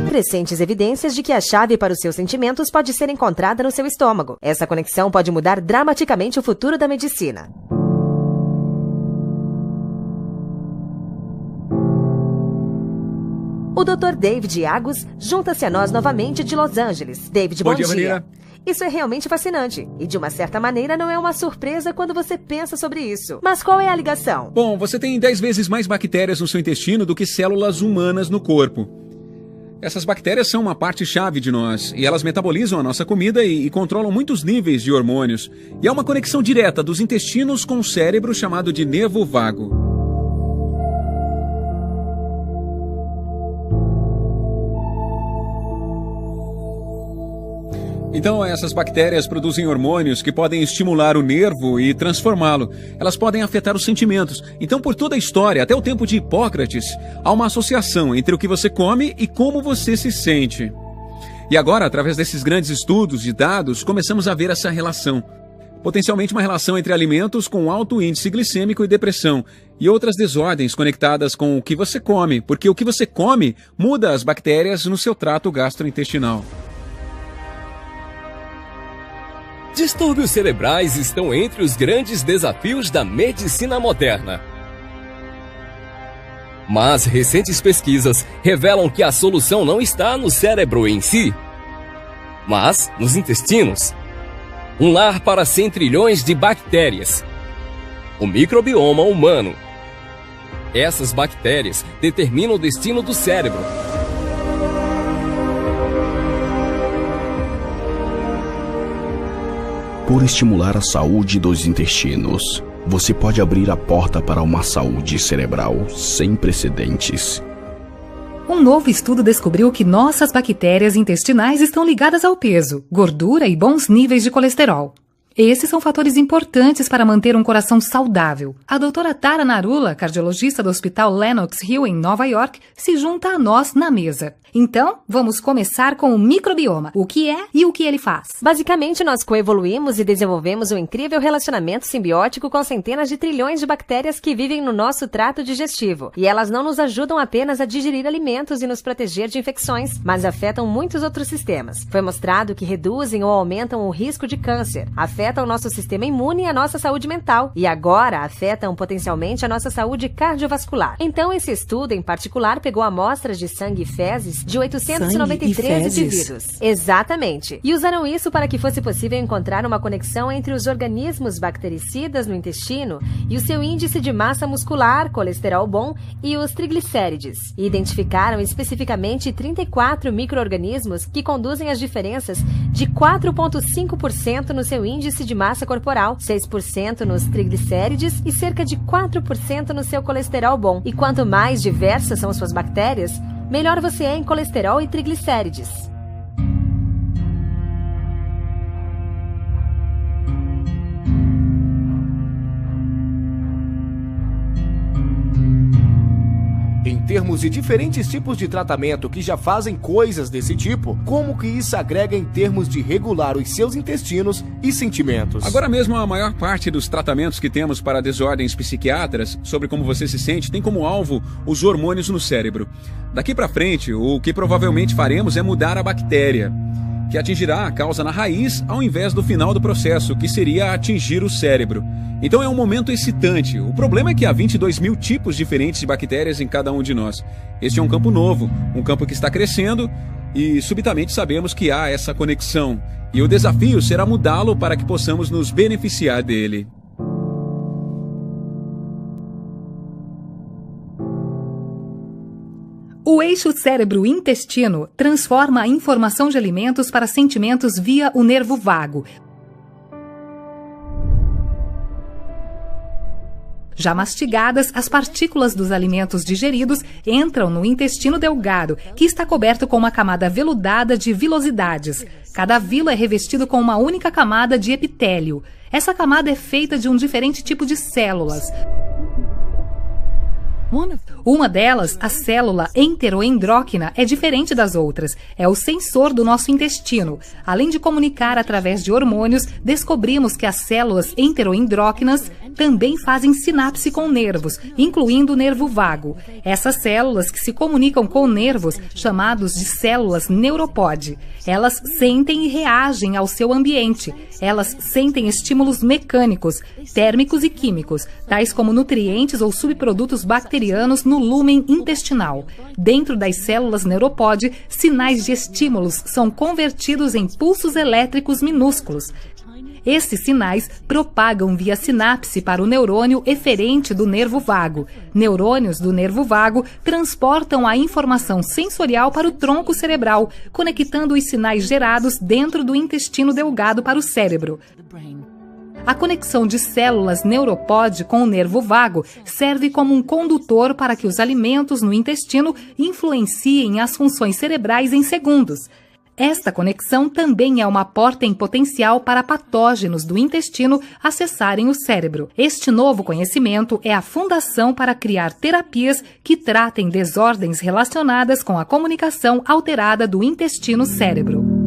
crescentes evidências de que a chave para os seus sentimentos pode ser encontrada no seu estômago. Essa conexão pode mudar dramaticamente o futuro da medicina. O Dr. David Agus junta-se a nós novamente de Los Angeles. David, bom dia. Maria. Isso é realmente fascinante. E de uma certa maneira não é uma surpresa quando você pensa sobre isso. Mas qual é a ligação? Bom, você tem 10 vezes mais bactérias no seu intestino do que células humanas no corpo. Essas bactérias são uma parte-chave de nós, e elas metabolizam a nossa comida e controlam muitos níveis de hormônios. E há uma conexão direta dos intestinos com o cérebro chamado de nervo vago. Então, essas bactérias produzem hormônios que podem estimular o nervo e transformá-lo. Elas podem afetar os sentimentos. Então, por toda a história, até o tempo de Hipócrates, há uma associação entre o que você come e como você se sente. E agora, através desses grandes estudos e dados, começamos a ver essa relação. Potencialmente uma relação entre alimentos com alto índice glicêmico e depressão, e outras desordens conectadas com o que você come, porque o que você come muda as bactérias no seu trato gastrointestinal. Distúrbios cerebrais estão entre os grandes desafios da medicina moderna. Mas recentes pesquisas revelam que a solução não está no cérebro em si, mas nos intestinos. Um lar para 100 trilhões de bactérias. O microbioma humano. Essas bactérias determinam o destino do cérebro. Por estimular a saúde dos intestinos, você pode abrir a porta para uma saúde cerebral sem precedentes. Um novo estudo descobriu que nossas bactérias intestinais estão ligadas ao peso, gordura e bons níveis de colesterol. Esses são fatores importantes para manter um coração saudável. A doutora Tara Narula, cardiologista do Hospital Lenox Hill, em Nova York, se junta a nós na mesa. Então, vamos começar com o microbioma. O que é e o que ele faz? Basicamente, nós coevoluímos e desenvolvemos um incrível relacionamento simbiótico com centenas de trilhões de bactérias que vivem no nosso trato digestivo. E elas não nos ajudam apenas a digerir alimentos e nos proteger de infecções, mas afetam muitos outros sistemas. Foi mostrado que reduzem ou aumentam o risco de câncer, afetam o nosso sistema imune e a nossa saúde mental, e agora afetam potencialmente a nossa saúde cardiovascular. Então, esse estudo em particular pegou amostras de sangue e fezes de 893 indivíduos. Exatamente. E usaram isso para que fosse possível encontrar uma conexão entre os organismos bactericidas no intestino e o seu índice de massa muscular, colesterol bom e os triglicérides. E identificaram especificamente 34 micro-organismos que conduzem as diferenças de 4,5% no seu índice de massa corporal, 6% nos triglicérides e cerca de 4% no seu colesterol bom. E quanto mais diversas são suas bactérias, melhor você é em colesterol e triglicérides. Em termos de diferentes tipos de tratamento que já fazem coisas desse tipo, como que isso agrega em termos de regular os seus intestinos e sentimentos? Agora mesmo, a maior parte dos tratamentos que temos para desordens psiquiátricas sobre como você se sente tem como alvo os hormônios no cérebro. Daqui para frente, o que provavelmente faremos é mudar a bactéria, que atingirá a causa na raiz ao invés do final do processo, que seria atingir o cérebro. Então é um momento excitante. O problema é que há 22 mil tipos diferentes de bactérias em cada um de nós. Este é um campo novo, um campo que está crescendo e subitamente sabemos que há essa conexão. E o desafio será mudá-lo para que possamos nos beneficiar dele. O eixo cérebro-intestino transforma a informação de alimentos para sentimentos via o nervo vago. Já mastigadas, as partículas dos alimentos digeridos entram no intestino delgado, que está coberto com uma camada veludada de vilosidades. Cada vilo é revestido com uma única camada de epitélio. Essa camada é feita de um diferente tipo de células. Uma delas, a célula enteroendócrina, é diferente das outras. É o sensor do nosso intestino. Além de comunicar através de hormônios, descobrimos que as células enteroendócrinas também fazem sinapse com nervos, incluindo o nervo vago. Essas células que se comunicam com nervos, chamados de células neuropode. Elas sentem e reagem ao seu ambiente. Elas sentem estímulos mecânicos, térmicos e químicos, tais como nutrientes ou subprodutos bacterianos no lúmen intestinal. Dentro das células neuropode, sinais de estímulos são convertidos em pulsos elétricos minúsculos. Esses sinais propagam via sinapse para o neurônio eferente do nervo vago. Neurônios do nervo vago transportam a informação sensorial para o tronco cerebral, conectando os sinais gerados dentro do intestino delgado para o cérebro. A conexão de células neuropode com o nervo vago serve como um condutor para que os alimentos no intestino influenciem as funções cerebrais em segundos. Esta conexão também é uma porta em potencial para patógenos do intestino acessarem o cérebro. Este novo conhecimento é a fundação para criar terapias que tratem desordens relacionadas com a comunicação alterada do intestino-cérebro.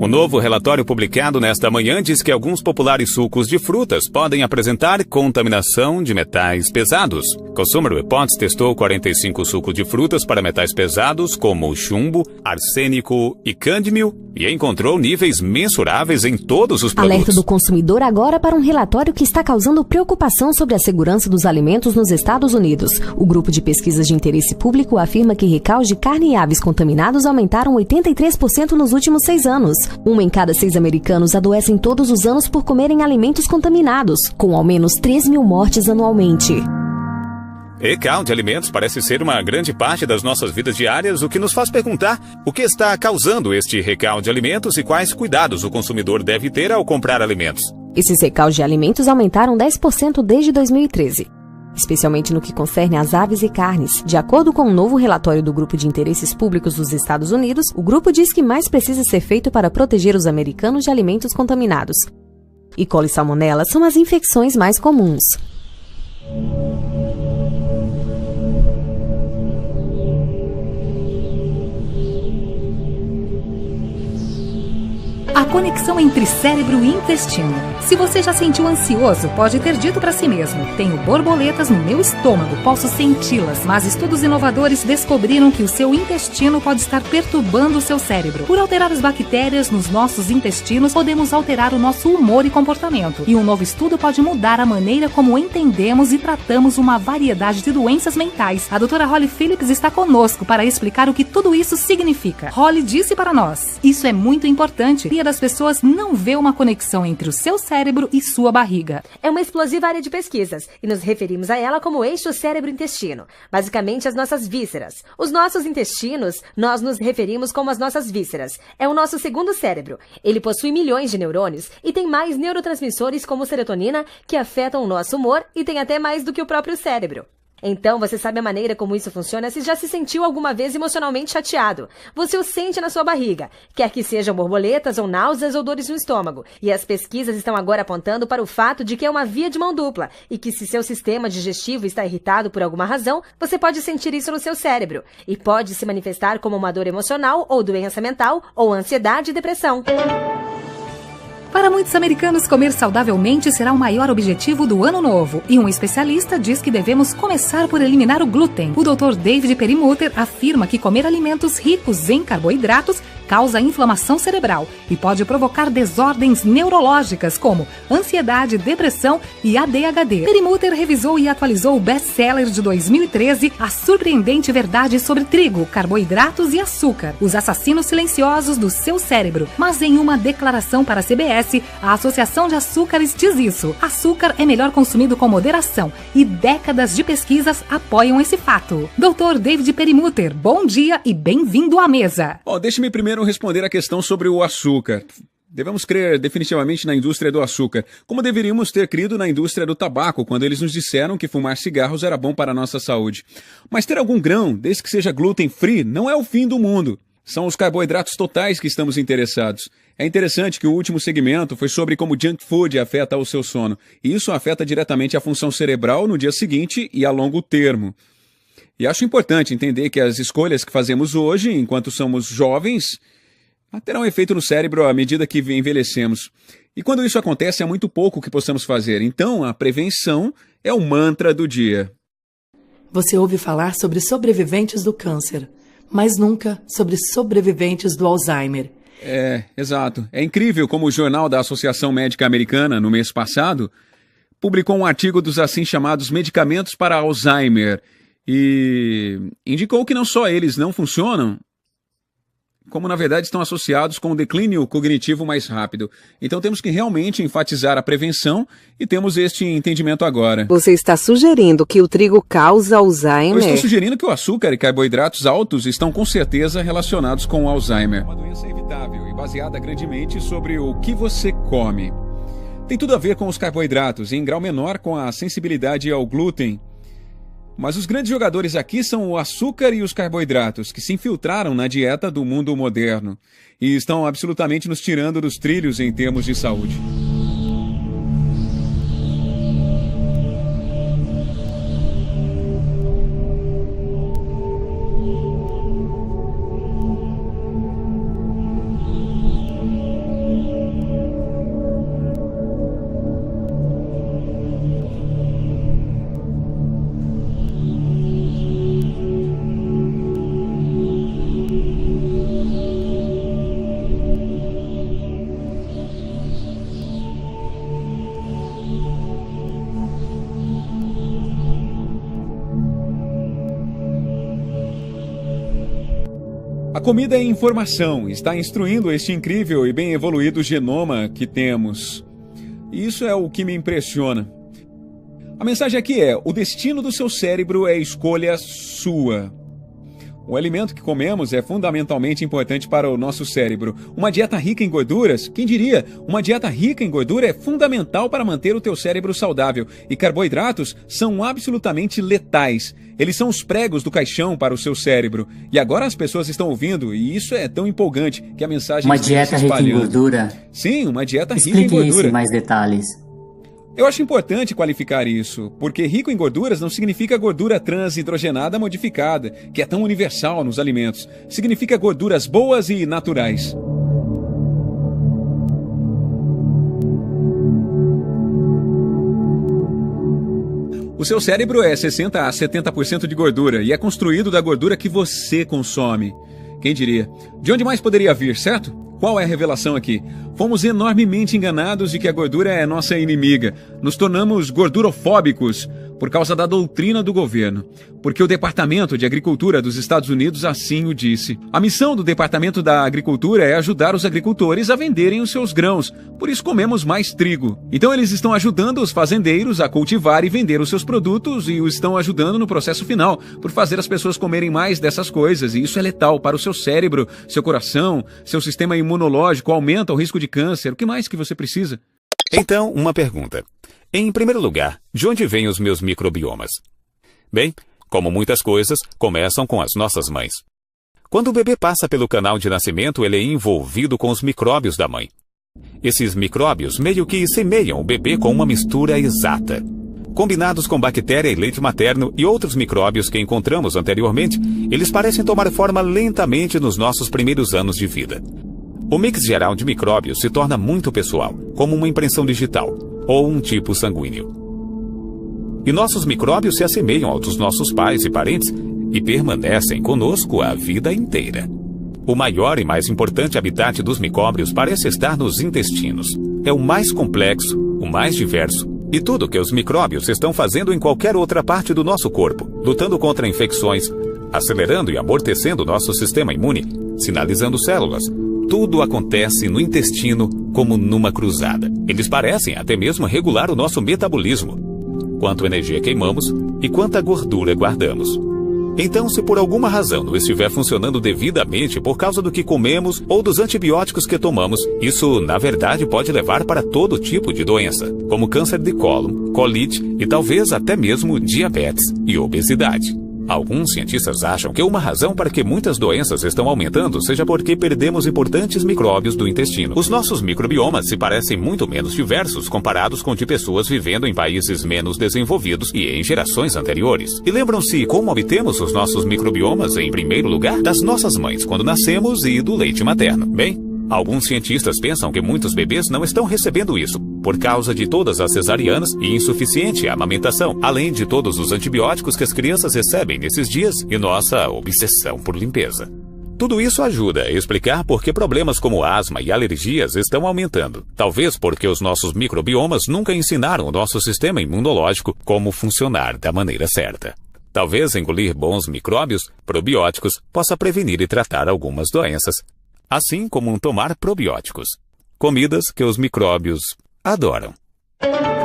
O novo relatório publicado nesta manhã diz que alguns populares sucos de frutas podem apresentar contaminação de metais pesados. Consumer Reports testou 45 sucos de frutas para metais pesados como chumbo, arsênico e cádmio e encontrou níveis mensuráveis em todos os produtos. Alerta do consumidor agora para um relatório que está causando preocupação sobre a segurança dos alimentos nos Estados Unidos. O grupo de pesquisas de interesse público afirma que recalques de carne e aves contaminados aumentaram 83% nos últimos 6 anos. 1 em cada 6 americanos adoecem todos os anos por comerem alimentos contaminados, com ao menos 3 mil mortes anualmente. Recalque de alimentos parece ser uma grande parte das nossas vidas diárias, o que nos faz perguntar o que está causando este recalque de alimentos e quais cuidados o consumidor deve ter ao comprar alimentos. Esses recalques de alimentos aumentaram 10% desde 2013. Especialmente no que concerne às aves e carnes. De acordo com um novo relatório do Grupo de Interesses Públicos dos Estados Unidos, o grupo diz que mais precisa ser feito para proteger os americanos de alimentos contaminados. E coli e salmonela são as infecções mais comuns. A conexão entre cérebro e intestino. Se você já sentiu ansioso, pode ter dito para si mesmo: tenho borboletas no meu estômago, posso senti-las. Mas estudos inovadores descobriram que o seu intestino pode estar perturbando o seu cérebro. Por alterar as bactérias nos nossos intestinos, podemos alterar o nosso humor e comportamento. E um novo estudo pode mudar a maneira como entendemos e tratamos uma variedade de doenças mentais. A doutora Holly Phillips está conosco para explicar o que tudo isso significa. Holly disse para nós: isso é muito importante. A maioria das pessoas não vê uma conexão entre o seu cérebro e sua barriga. É uma explosiva área de pesquisas e nos referimos a ela como eixo cérebro-intestino, basicamente as nossas vísceras. Os nossos intestinos, nós nos referimos como as nossas vísceras. É o nosso segundo cérebro. Ele possui milhões de neurônios e tem mais neurotransmissores como serotonina que afetam o nosso humor e tem até mais do que o próprio cérebro. Então, você sabe a maneira como isso funciona se já se sentiu alguma vez emocionalmente chateado. Você o sente na sua barriga, quer que sejam borboletas ou náuseas ou dores no estômago. E as pesquisas estão agora apontando para o fato de que é uma via de mão dupla e que se seu sistema digestivo está irritado por alguma razão, você pode sentir isso no seu cérebro. E pode se manifestar como uma dor emocional ou doença mental ou ansiedade e depressão. Para muitos americanos, comer saudavelmente será o maior objetivo do ano novo. E um especialista diz que devemos começar por eliminar o glúten. O Dr. David Perlmutter afirma que comer alimentos ricos em carboidratos causa inflamação cerebral e pode provocar desordens neurológicas como ansiedade, depressão e ADHD. Perlmutter revisou e atualizou o best-seller de 2013, A Surpreendente Verdade sobre Trigo, Carboidratos e Açúcar, os assassinos silenciosos do seu cérebro. Mas em uma declaração para a CBS, a Associação de Açúcares diz isso: açúcar é melhor consumido com moderação e décadas de pesquisas apoiam esse fato. Dr. David Perlmutter, bom dia e bem-vindo à mesa. Deixe-me primeiro responder a questão sobre o açúcar. Devemos crer definitivamente na indústria do açúcar, como deveríamos ter crido na indústria do tabaco, quando eles nos disseram que fumar cigarros era bom para a nossa saúde. Mas ter algum grão, desde que seja gluten-free, não é o fim do mundo. São os carboidratos totais que estamos interessados. É interessante que o último segmento foi sobre como junk food afeta o seu sono. E isso afeta diretamente a função cerebral no dia seguinte e a longo termo. E acho importante entender que as escolhas que fazemos hoje, enquanto somos jovens, terão efeito no cérebro à medida que envelhecemos. E quando isso acontece, é muito pouco que possamos fazer. Então, a prevenção é o mantra do dia. Você ouve falar sobre sobreviventes do câncer, mas nunca sobre sobreviventes do Alzheimer. Exato. É incrível como o Jornal da Associação Médica Americana, no mês passado, publicou um artigo dos assim chamados medicamentos para Alzheimer e indicou que não só eles não funcionam, como na verdade estão associados com um declínio cognitivo mais rápido. Então temos que realmente enfatizar a prevenção e temos este entendimento agora. Você está sugerindo que o trigo causa Alzheimer? Eu estou sugerindo que o açúcar e carboidratos altos estão com certeza relacionados com o Alzheimer. É uma doença evitável e baseada grandemente sobre o que você come. Tem tudo a ver com os carboidratos e em grau menor com a sensibilidade ao glúten. Mas os grandes jogadores aqui são o açúcar e os carboidratos, que se infiltraram na dieta do mundo moderno e estão absolutamente nos tirando dos trilhos em termos de saúde. A comida é informação, está instruindo este incrível e bem evoluído genoma que temos. E isso é o que me impressiona. A mensagem aqui é: o destino do seu cérebro é escolha sua. O alimento que comemos é fundamentalmente importante para o nosso cérebro. Uma dieta rica em gorduras, quem diria? Uma dieta rica em gordura é fundamental para manter o teu cérebro saudável. E carboidratos são absolutamente letais. Eles são os pregos do caixão para o seu cérebro. E agora as pessoas estão ouvindo, e isso é tão empolgante que a mensagem Uma está dieta se espalhando. rica em gordura? Sim, uma dieta rica em Explique gordura. isso em mais detalhes. Eu acho importante qualificar isso, porque rico em gorduras não significa gordura transhidrogenada modificada, que é tão universal nos alimentos. Significa gorduras boas e naturais. O seu cérebro é 60% a 70% de gordura e é construído da gordura que você consome. Quem diria? De onde mais poderia vir, certo? Qual é a revelação aqui? Fomos enormemente enganados de que a gordura é nossa inimiga. Nos tornamos gordurofóbicos por causa da doutrina do governo. Porque o Departamento de Agricultura dos Estados Unidos assim o disse. A missão do Departamento da Agricultura é ajudar os agricultores a venderem os seus grãos. Por isso comemos mais trigo. Então eles estão ajudando os fazendeiros a cultivar e vender os seus produtos e os estão ajudando no processo final, por fazer as pessoas comerem mais dessas coisas. E isso é letal para o seu cérebro, seu coração, seu sistema imunológico, aumenta o risco de câncer. O que mais que você precisa? Então, uma pergunta. Em primeiro lugar, de onde vêm os meus microbiomas? Bem, como muitas coisas, começam com as nossas mães. Quando o bebê passa pelo canal de nascimento, ele é envolvido com os micróbios da mãe. Esses micróbios meio que semeiam o bebê com uma mistura exata. Combinados com bactéria e leite materno e outros micróbios que encontramos anteriormente, eles parecem tomar forma lentamente nos nossos primeiros anos de vida. O mix geral de micróbios se torna muito pessoal, como uma impressão digital, ou um tipo sanguíneo. E nossos micróbios se assemelham aos dos nossos pais e parentes e permanecem conosco a vida inteira. O maior e mais importante habitat dos micróbios parece estar nos intestinos. É o mais complexo, o mais diverso, e tudo que os micróbios estão fazendo em qualquer outra parte do nosso corpo, lutando contra infecções, acelerando e amortecendo nosso sistema imune, sinalizando células. Tudo acontece no intestino como numa cruzada. Eles parecem até mesmo regular o nosso metabolismo, quanto energia queimamos e quanta gordura guardamos. Então, se por alguma razão não estiver funcionando devidamente por causa do que comemos ou dos antibióticos que tomamos, isso, na verdade, pode levar para todo tipo de doença, como câncer de cólon, colite e talvez até mesmo diabetes e obesidade. Alguns cientistas acham que uma razão para que muitas doenças estão aumentando seja porque perdemos importantes micróbios do intestino. Os nossos microbiomas se parecem muito menos diversos comparados com de pessoas vivendo em países menos desenvolvidos e em gerações anteriores. E lembram-se como obtemos os nossos microbiomas em primeiro lugar? Das nossas mães quando nascemos e do leite materno. Bem, alguns cientistas pensam que muitos bebês não estão recebendo isso por causa de todas as cesarianas e insuficiente amamentação, além de todos os antibióticos que as crianças recebem nesses dias e nossa obsessão por limpeza. Tudo isso ajuda a explicar por que problemas como asma e alergias estão aumentando. Talvez porque os nossos microbiomas nunca ensinaram o nosso sistema imunológico como funcionar da maneira certa. Talvez engolir bons micróbios, probióticos, possa prevenir e tratar algumas doenças, assim como tomar probióticos, comidas que os micróbios adoram.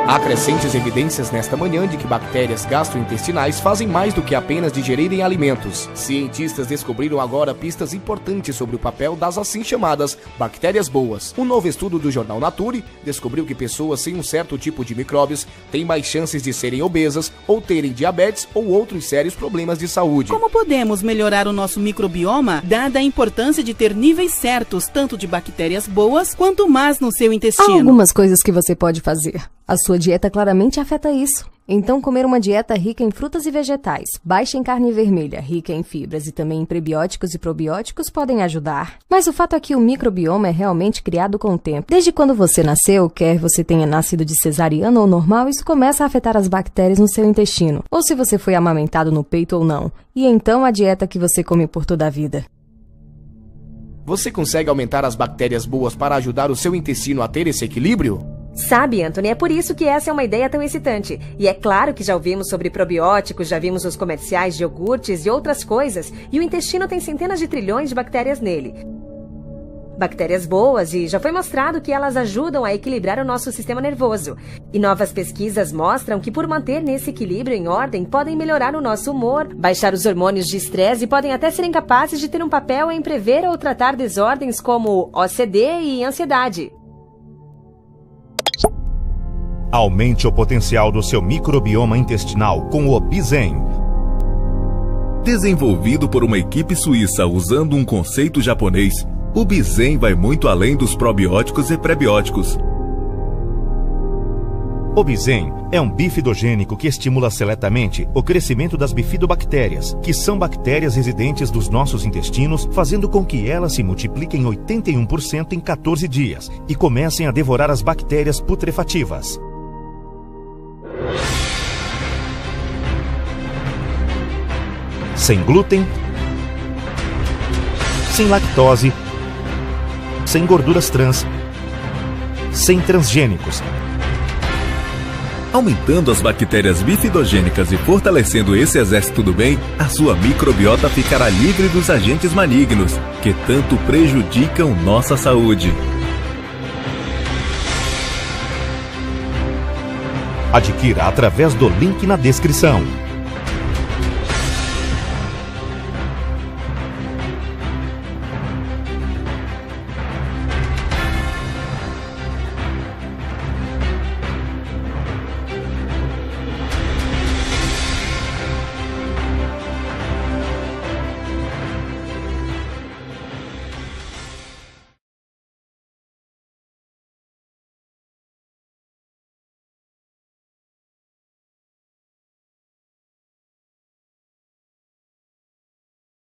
Há crescentes evidências nesta manhã de que bactérias gastrointestinais fazem mais do que apenas digerirem alimentos. Cientistas descobriram agora pistas importantes sobre o papel das assim chamadas bactérias boas. Um novo estudo do jornal Nature descobriu que pessoas sem um certo tipo de micróbios têm mais chances de serem obesas ou terem diabetes ou outros sérios problemas de saúde. Como podemos melhorar o nosso microbioma, dada a importância de ter níveis certos tanto de bactérias boas quanto más no seu intestino? Há algumas coisas que você pode fazer. A sua dieta claramente afeta isso. Então, comer uma dieta rica em frutas e vegetais, baixa em carne vermelha, rica em fibras e também em prebióticos e probióticos podem ajudar. Mas o fato é que o microbioma é realmente criado com o tempo. Desde quando você nasceu, quer você tenha nascido de cesariana ou normal, isso começa a afetar as bactérias no seu intestino. Ou se você foi amamentado no peito ou não. E então a dieta que você come por toda a vida. Você consegue aumentar as bactérias boas para ajudar o seu intestino a ter esse equilíbrio? Sabe, Anthony, é por isso que essa é uma ideia tão excitante. E é claro que já ouvimos sobre probióticos, já vimos os comerciais de iogurtes e outras coisas, e o intestino tem centenas de trilhões de bactérias nele. Bactérias boas, e já foi mostrado que elas ajudam a equilibrar o nosso sistema nervoso. E novas pesquisas mostram que por manter nesse equilíbrio em ordem, podem melhorar o nosso humor, baixar os hormônios de estresse e podem até serem capazes de ter um papel em prever ou tratar desordens como OCD e ansiedade. Aumente o potencial do seu microbioma intestinal com o Bizen. Desenvolvido por uma equipe suíça usando um conceito japonês, o Bizen vai muito além dos probióticos e prebióticos. O Bizen é um bifidogênico que estimula seletamente o crescimento das bifidobactérias, que são bactérias residentes dos nossos intestinos, fazendo com que elas se multipliquem 81% em 14 dias e comecem a devorar as bactérias putrefativas. Sem glúten, sem lactose, sem gorduras trans, sem transgênicos. Aumentando as bactérias bifidogênicas e fortalecendo esse exército do bem, a sua microbiota ficará livre dos agentes malignos, que tanto prejudicam nossa saúde. Adquira através do link na descrição.